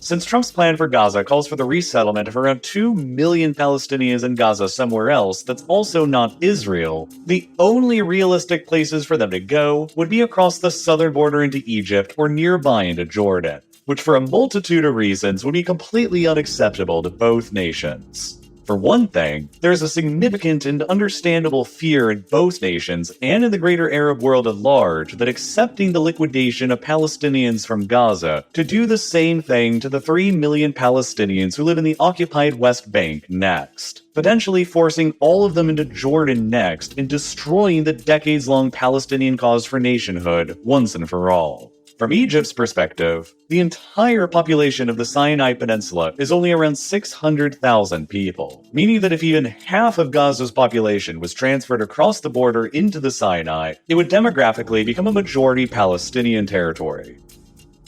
Since Trump's plan for Gaza calls for the resettlement of around 2 million Palestinians in Gaza somewhere else that's also not Israel, the only realistic places for them to go would be across the southern border into Egypt or nearby into Jordan, which for a multitude of reasons would be completely unacceptable to both nations. For one thing, there is a significant and understandable fear in both nations and in the greater Arab world at large that accepting the liquidation of Palestinians from Gaza to do the same thing to the 3 million Palestinians who live in the occupied West Bank next, potentially forcing all of them into Jordan next and destroying the decades-long Palestinian cause for nationhood once and for all. From Egypt's perspective, the entire population of the Sinai Peninsula is only around 600,000 people, meaning that if even half of Gaza's population was transferred across the border into the Sinai, it would demographically become a majority Palestinian territory.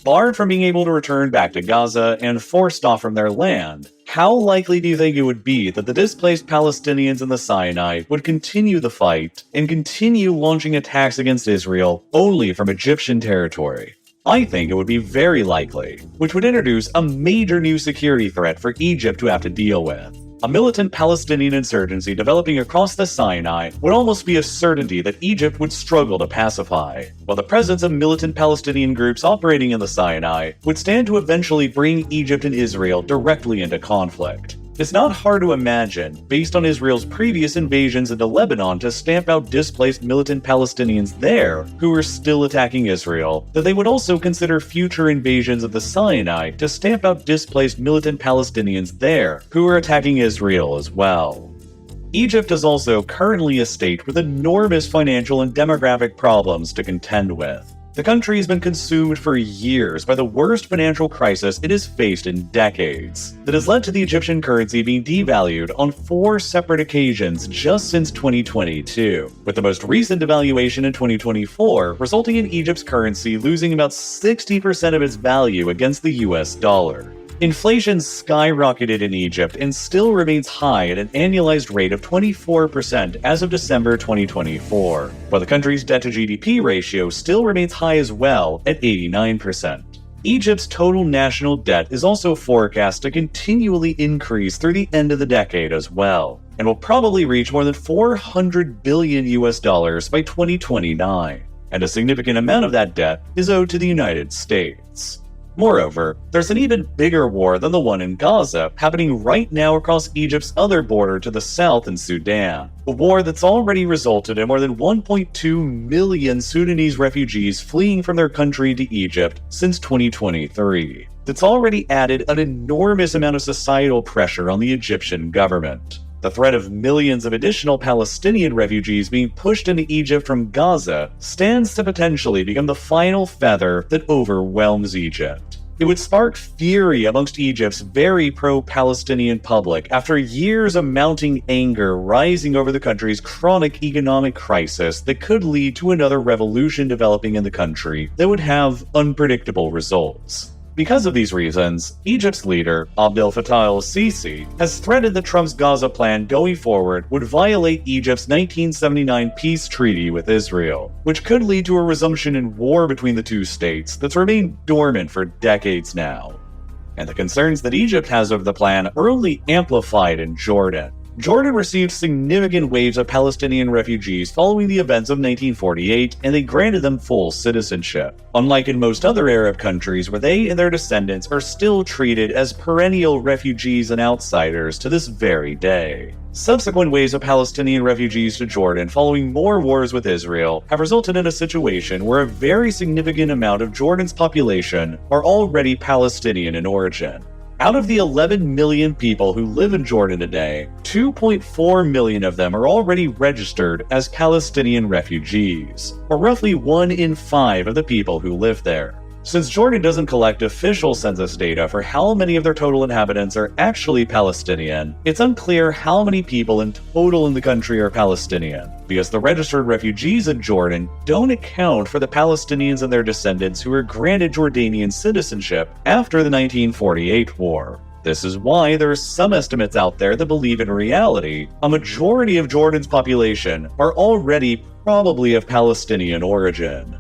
Barred from being able to return back to Gaza and forced off from their land, how likely do you think it would be that the displaced Palestinians in the Sinai would continue the fight and continue launching attacks against Israel only from Egyptian territory? I think it would be very likely, which would introduce a major new security threat for Egypt to have to deal with. A militant Palestinian insurgency developing across the Sinai would almost be a certainty that Egypt would struggle to pacify, while the presence of militant Palestinian groups operating in the Sinai would stand to eventually bring Egypt and Israel directly into conflict. It's not hard to imagine, based on Israel's previous invasions into Lebanon to stamp out displaced militant Palestinians there who were still attacking Israel, that they would also consider future invasions of the Sinai to stamp out displaced militant Palestinians there who are attacking Israel as well. Egypt is also currently a state with enormous financial and demographic problems to contend with. The country has been consumed for years by the worst financial crisis it has faced in decades, that has led to the Egyptian currency being devalued on 4 separate occasions just since 2022, with the most recent devaluation in 2024 resulting in Egypt's currency losing about 60% of its value against the US dollar. Inflation skyrocketed in Egypt and still remains high at an annualized rate of 24% as of December 2024, while the country's debt-to-GDP ratio still remains high as well at 89%. Egypt's total national debt is also forecast to continually increase through the end of the decade as well, and will probably reach more than $400 billion by 2029, and a significant amount of that debt is owed to the United States. Moreover, there's an even bigger war than the one in Gaza happening right now across Egypt's other border to the south in Sudan, a war that's already resulted in more than 1.2 million Sudanese refugees fleeing from their country to Egypt since 2023. That's already added an enormous amount of societal pressure on the Egyptian government. The threat of millions of additional Palestinian refugees being pushed into Egypt from Gaza stands to potentially become the final feather that overwhelms Egypt. It would spark fury amongst Egypt's very pro-Palestinian public after years of mounting anger rising over the country's chronic economic crisis that could lead to another revolution developing in the country that would have unpredictable results. Because of these reasons, Egypt's leader, Abdel Fattah el-Sisi, has threatened that Trump's Gaza plan going forward would violate Egypt's 1979 peace treaty with Israel, which could lead to a resumption in war between the two states that's remained dormant for decades now. And the concerns that Egypt has over the plan are only amplified in Jordan. Jordan received significant waves of Palestinian refugees following the events of 1948, and they granted them full citizenship, unlike in most other Arab countries where they and their descendants are still treated as perennial refugees and outsiders to this very day. Subsequent waves of Palestinian refugees to Jordan following more wars with Israel have resulted in a situation where a very significant amount of Jordan's population are already Palestinian in origin. Out of the 11 million people who live in Jordan today, 2.4 million of them are already registered as Palestinian refugees, or roughly 1 in 5 of the people who live there. Since Jordan doesn't collect official census data for how many of their total inhabitants are actually Palestinian, it's unclear how many people in total in the country are Palestinian, because the registered refugees in Jordan don't account for the Palestinians and their descendants who were granted Jordanian citizenship after the 1948 war. This is why there are some estimates out there that believe in reality, a majority of Jordan's population are already probably of Palestinian origin.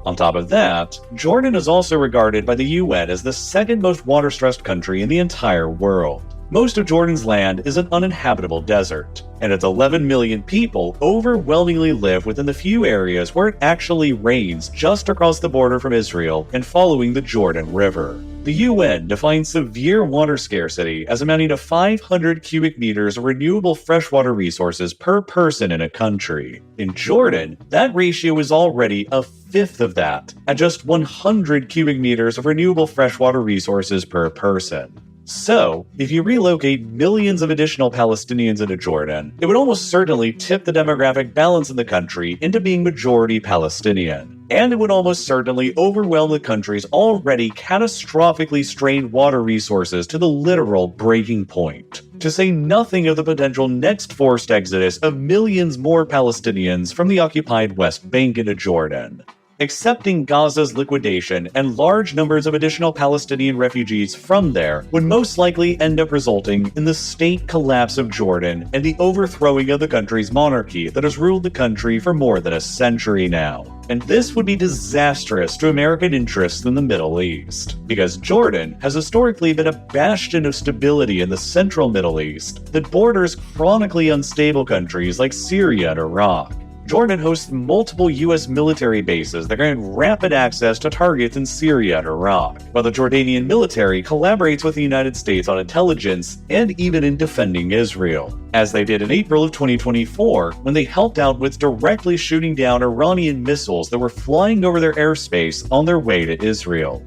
On top of that, Jordan is also regarded by the UN as the second most water-stressed country in the entire world. Most of Jordan's land is an uninhabitable desert, and its 11 million people overwhelmingly live within the few areas where it actually rains just across the border from Israel and following the Jordan River. The UN defines severe water scarcity as amounting to 500 cubic meters of renewable freshwater resources per person in a country. In Jordan, that ratio is already a fifth of that, at just 100 cubic meters of renewable freshwater resources per person. So, if you relocate millions of additional Palestinians into Jordan, it would almost certainly tip the demographic balance in the country into being majority Palestinian. And it would almost certainly overwhelm the country's already catastrophically strained water resources to the literal breaking point. To say nothing of the potential next forced exodus of millions more Palestinians from the occupied West Bank into Jordan. Accepting Gaza's liquidation and large numbers of additional Palestinian refugees from there would most likely end up resulting in the state collapse of Jordan and the overthrowing of the country's monarchy that has ruled the country for more than a century now. And this would be disastrous to American interests in the Middle East, because Jordan has historically been a bastion of stability in the central Middle East that borders chronically unstable countries like Syria and Iraq. Jordan hosts multiple U.S. military bases that grant rapid access to targets in Syria and Iraq, while the Jordanian military collaborates with the United States on intelligence and even in defending Israel, as they did in April of 2024 when they helped out with directly shooting down Iranian missiles that were flying over their airspace on their way to Israel.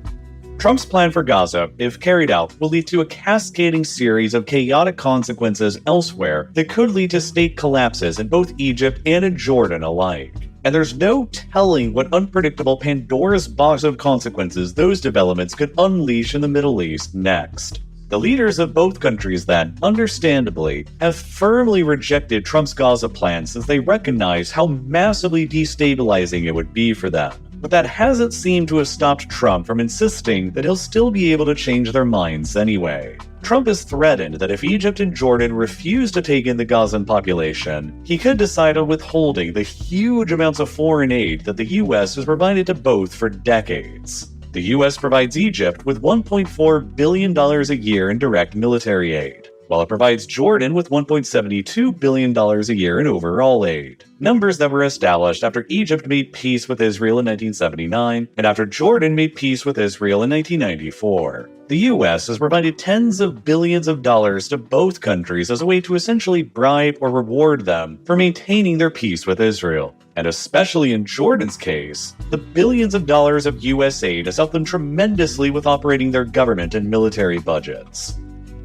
Trump's plan for Gaza, if carried out, will lead to a cascading series of chaotic consequences elsewhere that could lead to state collapses in both Egypt and in Jordan alike. And there's no telling what unpredictable Pandora's box of consequences those developments could unleash in the Middle East next. The leaders of both countries then, understandably, have firmly rejected Trump's Gaza plan since they recognize how massively destabilizing it would be for them. But that hasn't seemed to have stopped Trump from insisting that he'll still be able to change their minds anyway. Trump has threatened that if Egypt and Jordan refuse to take in the Gazan population, he could decide on withholding the huge amounts of foreign aid that the US has provided to both for decades. The US provides Egypt with $1.4 billion a year in direct military aid, while it provides Jordan with $1.72 billion a year in overall aid. Numbers that were established after Egypt made peace with Israel in 1979 and after Jordan made peace with Israel in 1994. The US has provided tens of billions of dollars to both countries as a way to essentially bribe or reward them for maintaining their peace with Israel. And especially in Jordan's case, the billions of dollars of US aid has helped them tremendously with operating their government and military budgets.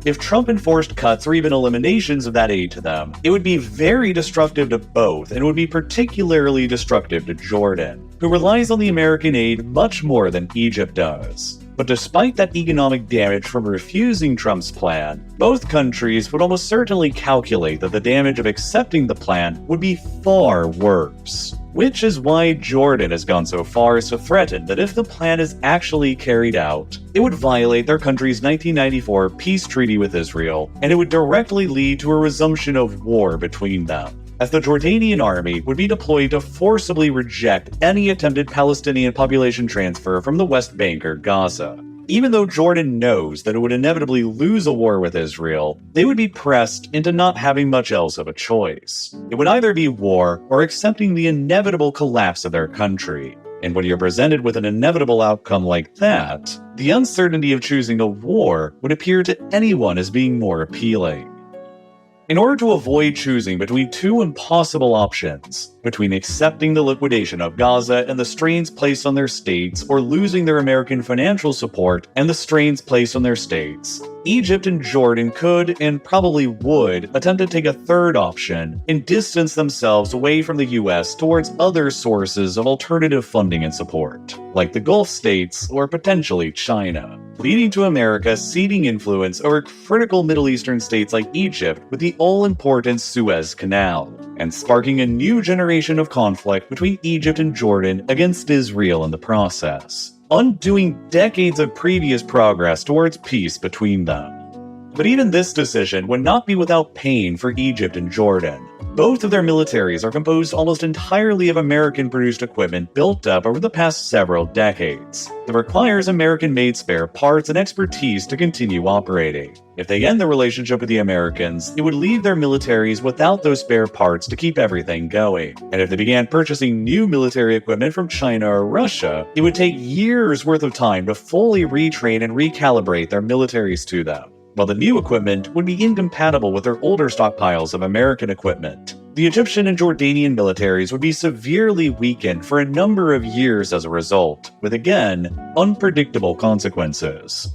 If Trump enforced cuts or even eliminations of that aid to them, it would be very destructive to both, and would be particularly destructive to Jordan, who relies on the American aid much more than Egypt does. But despite that economic damage from refusing Trump's plan, both countries would almost certainly calculate that the damage of accepting the plan would be far worse. Which is why Jordan has gone so far as to threaten that if the plan is actually carried out, it would violate their country's 1994 peace treaty with Israel, and it would directly lead to a resumption of war between them, as the Jordanian army would be deployed to forcibly reject any attempted Palestinian population transfer from the West Bank or Gaza. Even though Jordan knows that it would inevitably lose a war with Israel, they would be pressed into not having much else of a choice. It would either be war or accepting the inevitable collapse of their country. And when you're presented with an inevitable outcome like that, the uncertainty of choosing a war would appear to anyone as being more appealing. In order to avoid choosing between two impossible options, between accepting the liquidation of Gaza and the strains placed on their states, or losing their American financial support and the strains placed on their states, Egypt and Jordan could, and probably would, attempt to take a third option and distance themselves away from the US towards other sources of alternative funding and support, like the Gulf states or potentially China, leading to America ceding influence over critical Middle Eastern states like Egypt with the all-important Suez Canal, and sparking a new generation of conflict between Egypt and Jordan against Israel in the process, undoing decades of previous progress towards peace between them. But even this decision would not be without pain for Egypt and Jordan. Both of their militaries are composed almost entirely of American-produced equipment built up over the past several decades that requires American-made spare parts and expertise to continue operating. If they end the relationship with the Americans, it would leave their militaries without those spare parts to keep everything going. And if they began purchasing new military equipment from China or Russia, it would take years worth of time to fully retrain and recalibrate their militaries to them, while the new equipment would be incompatible with their older stockpiles of American equipment. The Egyptian and Jordanian militaries would be severely weakened for a number of years as a result, with again, unpredictable consequences.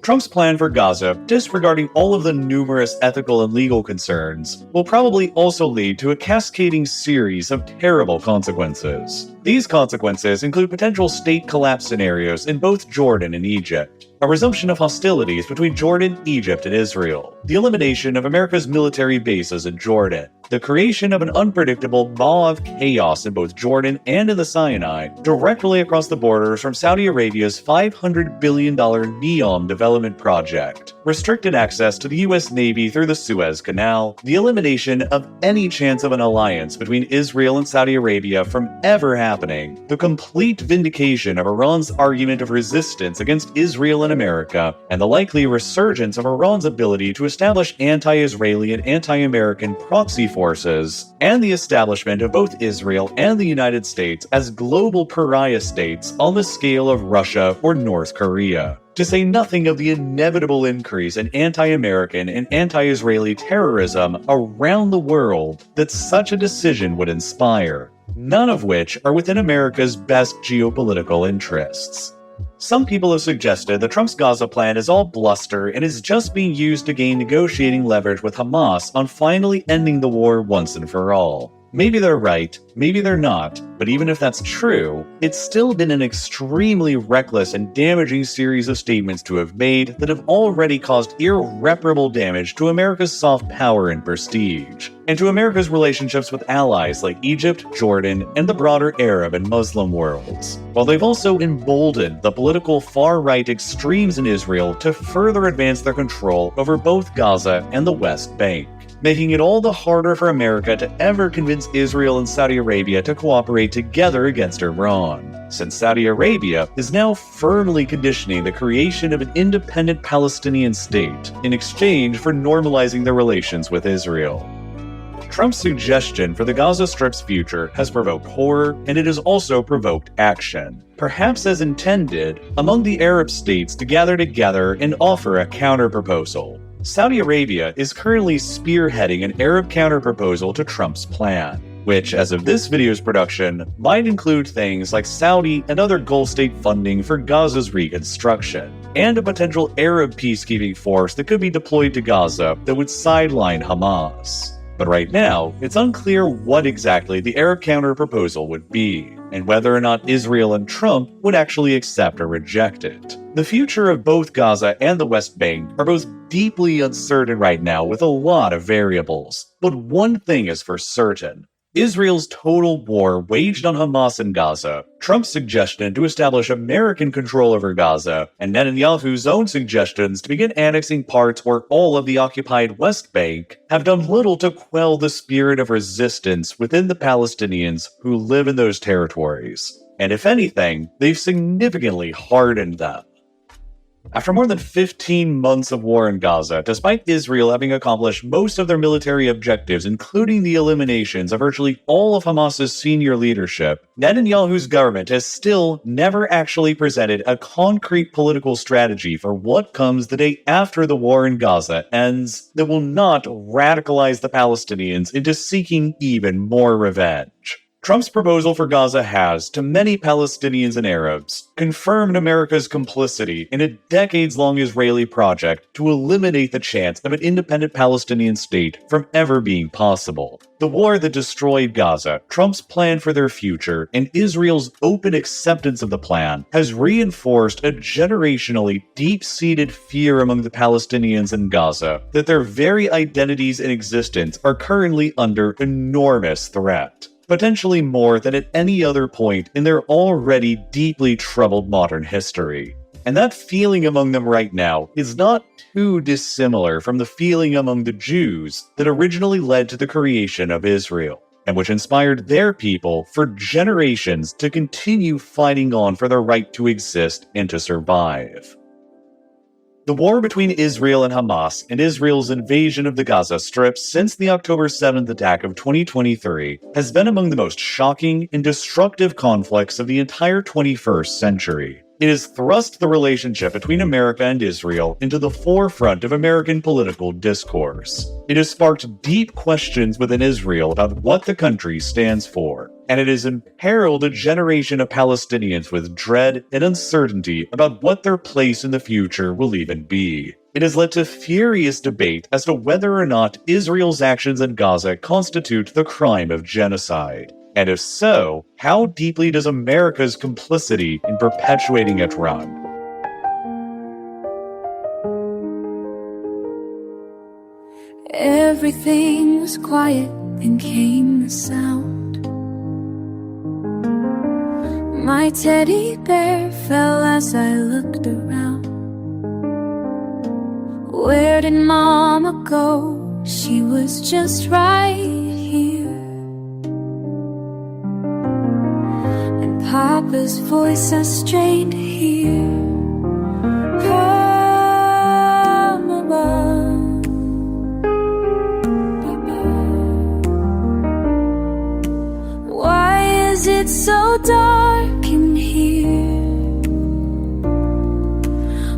Trump's plan for Gaza, disregarding all of the numerous ethical and legal concerns, will probably also lead to a cascading series of terrible consequences. These consequences include potential state collapse scenarios in both Jordan and Egypt, a resumption of hostilities between Jordan, Egypt, and Israel, the elimination of America's military bases in Jordan, the creation of an unpredictable maw of chaos in both Jordan and in the Sinai, directly across the borders from Saudi Arabia's $500 billion NEOM development project, restricted access to the U.S. Navy through the Suez Canal, the elimination of any chance of an alliance between Israel and Saudi Arabia from ever happening, the complete vindication of Iran's argument of resistance against Israel and America, and the likely resurgence of Iran's ability to establish anti-Israeli and anti-American proxy forces, and the establishment of both Israel and the United States as global pariah states on the scale of Russia or North Korea. To say nothing of the inevitable increase in anti-American and anti-Israeli terrorism around the world that such a decision would inspire, none of which are within America's best geopolitical interests. Some people have suggested that Trump's Gaza plan is all bluster and is just being used to gain negotiating leverage with Hamas on finally ending the war once and for all. Maybe they're right, maybe they're not, but even if that's true, it's still been an extremely reckless and damaging series of statements to have made that have already caused irreparable damage to America's soft power and prestige, and to America's relationships with allies like Egypt, Jordan, and the broader Arab and Muslim worlds, while they've also emboldened the political far-right extremes in Israel to further advance their control over both Gaza and the West Bank, making it all the harder for America to ever convince Israel and Saudi Arabia to cooperate together against Iran, since Saudi Arabia is now firmly conditioning the creation of an independent Palestinian state in exchange for normalizing their relations with Israel. Trump's suggestion for the Gaza Strip's future has provoked horror, and it has also provoked action, perhaps as intended, among the Arab states to gather together and offer a counter-proposal. Saudi Arabia is currently spearheading an Arab counterproposal to Trump's plan, which, as of this video's production, might include things like Saudi and other Gulf state funding for Gaza's reconstruction, and a potential Arab peacekeeping force that could be deployed to Gaza that would sideline Hamas. But right now, it's unclear what exactly the Arab counterproposal would be, and whether or not Israel and Trump would actually accept or reject it. The future of both Gaza and the West Bank are both deeply uncertain right now with a lot of variables. But one thing is for certain. Israel's total war waged on Hamas in Gaza, Trump's suggestion to establish American control over Gaza, and Netanyahu's own suggestions to begin annexing parts or all of the occupied West Bank have done little to quell the spirit of resistance within the Palestinians who live in those territories. And if anything, they've significantly hardened them. After more than 15 months of war in Gaza, despite Israel having accomplished most of their military objectives, including the eliminations of virtually all of Hamas's senior leadership, Netanyahu's government has still never actually presented a concrete political strategy for what comes the day after the war in Gaza ends that will not radicalize the Palestinians into seeking even more revenge. Trump's proposal for Gaza has, to many Palestinians and Arabs, confirmed America's complicity in a decades-long Israeli project to eliminate the chance of an independent Palestinian state from ever being possible. The war that destroyed Gaza, Trump's plan for their future, and Israel's open acceptance of the plan has reinforced a generationally deep-seated fear among the Palestinians in Gaza that their very identities and existence are currently under enormous threat, potentially more than at any other point in their already deeply troubled modern history. And that feeling among them right now is not too dissimilar from the feeling among the Jews that originally led to the creation of Israel, and which inspired their people for generations to continue fighting on for their right to exist and to survive. The war between Israel and Hamas and Israel's invasion of the Gaza Strip since the October 7th attack of 2023 has been among the most shocking and destructive conflicts of the entire 21st century. It has thrust the relationship between America and Israel into the forefront of American political discourse. It has sparked deep questions within Israel about what the country stands for, and it has imperiled a generation of Palestinians with dread and uncertainty about what their place in the future will even be. It has led to furious debate as to whether or not Israel's actions in Gaza constitute the crime of genocide. And if so, how deeply does America's complicity in perpetuating it run? Everything was quiet, then came the sound. My teddy bear fell as I looked around. Where did Mama go? She was just right here. And Papa's voice I strained to hear. Why is it so dark in here?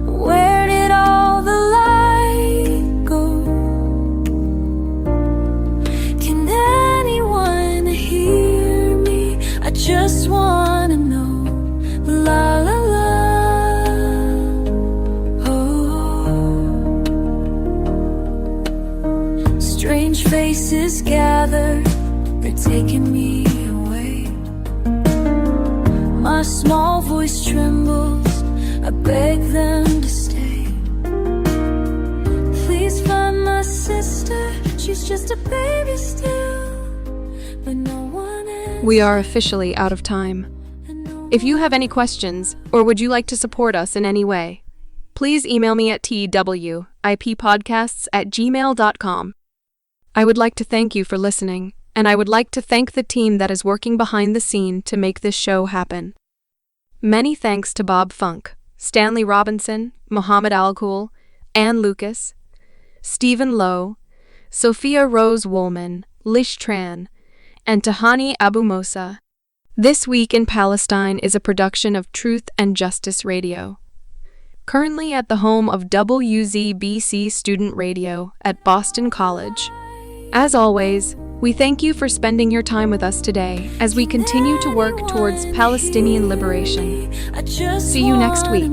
Where did all the light go? Can anyone hear me? I just wanna know. La la la. Oh. Strange faces gather, they're taking me away. My small voice trembles, I beg them to stay. Please find my sister, she's just a baby still, but no one else. We are officially out of time. If you have any questions, or would you like to support us in any way, please email me at twippodcasts@gmail.com. I would like to thank you for listening, and I would like to thank the team that is working behind the scene to make this show happen. Many thanks to Bob Funk, Stanley Robinson, Mohammed Al-Ghul, Ann Lucas, Stephen Lowe, Sophia Rose Woolman, Lish Tran, and Tahani Abu Mosa. This Week in Palestine is a production of Truth and Justice Radio. Currently at the home of WZBC Student Radio at Boston College. As always, we thank you for spending your time with us today as we continue to work towards Palestinian liberation. See you next week.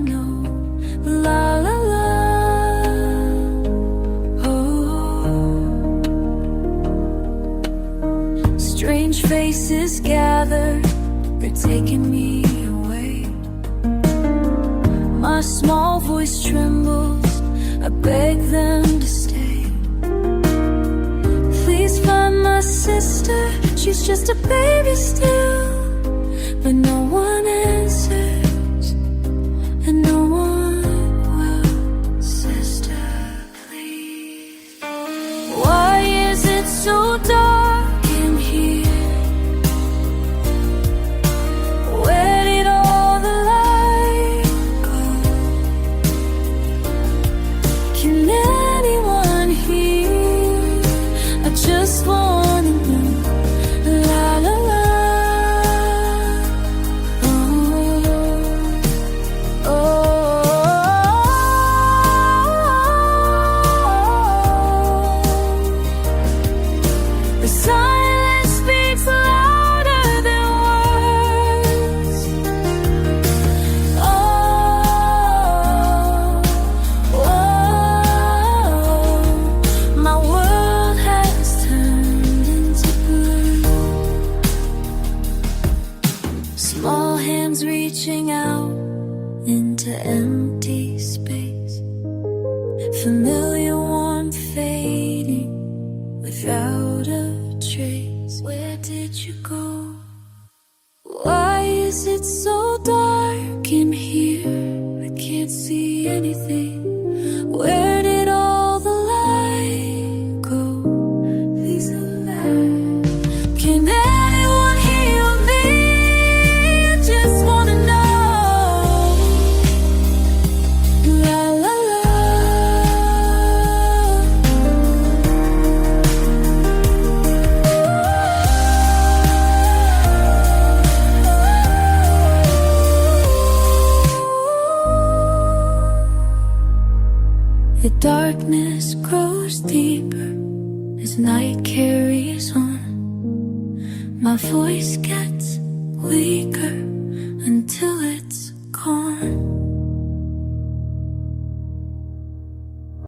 La la la. Oh. Strange faces gather, they're taking me away. My small voice trembles, I beg them to stay. Please find my sister, she's just a baby still, but no one answers, and no one will. Sister, please. Why is it so dark in here? Where did all the light go? Can anyone hear? I just wanna know. La la la. Oh, oh, oh. The silence speaks louder than words. Oh, oh, my world has turned into blue. Small hands reaching out into empty space. Familiar warmth fading without a trace. Where did you go? Why is it so dark in here? I can't as night carries on. My voice gets weaker until